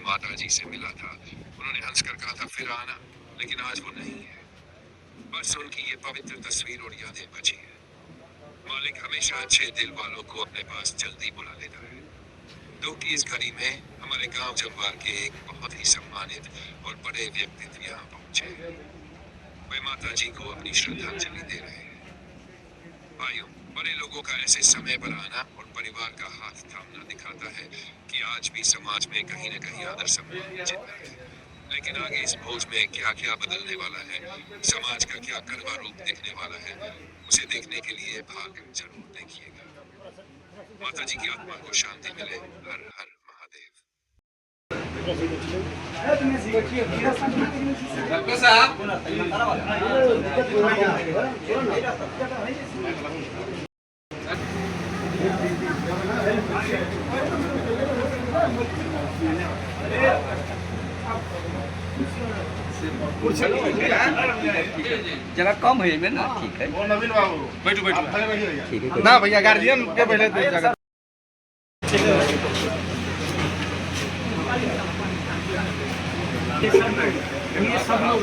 माता जी से मिला था। उन्होंने हंसकर कहा था फिर आना, लेकिन आज वो नहीं है। बस उनकी ये पवित्र तस्वीर और यादें बची है। मालिक हमेशा अच्छे दिल वालों को अपने पास जल्दी बुला लेता है। दुख की इस घड़ी में हमारे गांव जमवार के एक बहुत ही सम्मानित और बड़े व्यक्तित्व यहाँ पहुंचे हैं। वे माता जी को अपनी श्रद्धांजलि दे रहे हैं। भाइयों, बड़े लोगों का ऐसे समय पर आना और परिवार का हाथ थामना दिखाता है कि आज भी समाज में कहीं न कहीं आदर सम्मान जिंदा है। लेकिन आगे इस भोज में क्या क्या बदलने वाला है, समाज का क्या करवा रूप दिखने वाला है, उसे देखने के लिए भाग जरूर देखिएगा। माता जी की आत्मा को शांति मिले। हर हर महादेव। डॉक्टर साहब जगह कम है में ना, ठीक है। वो नवीन बाबू बैठो बैठो ठीक है ना भैया गार्जियन के पहले दे जगह ये सब लोग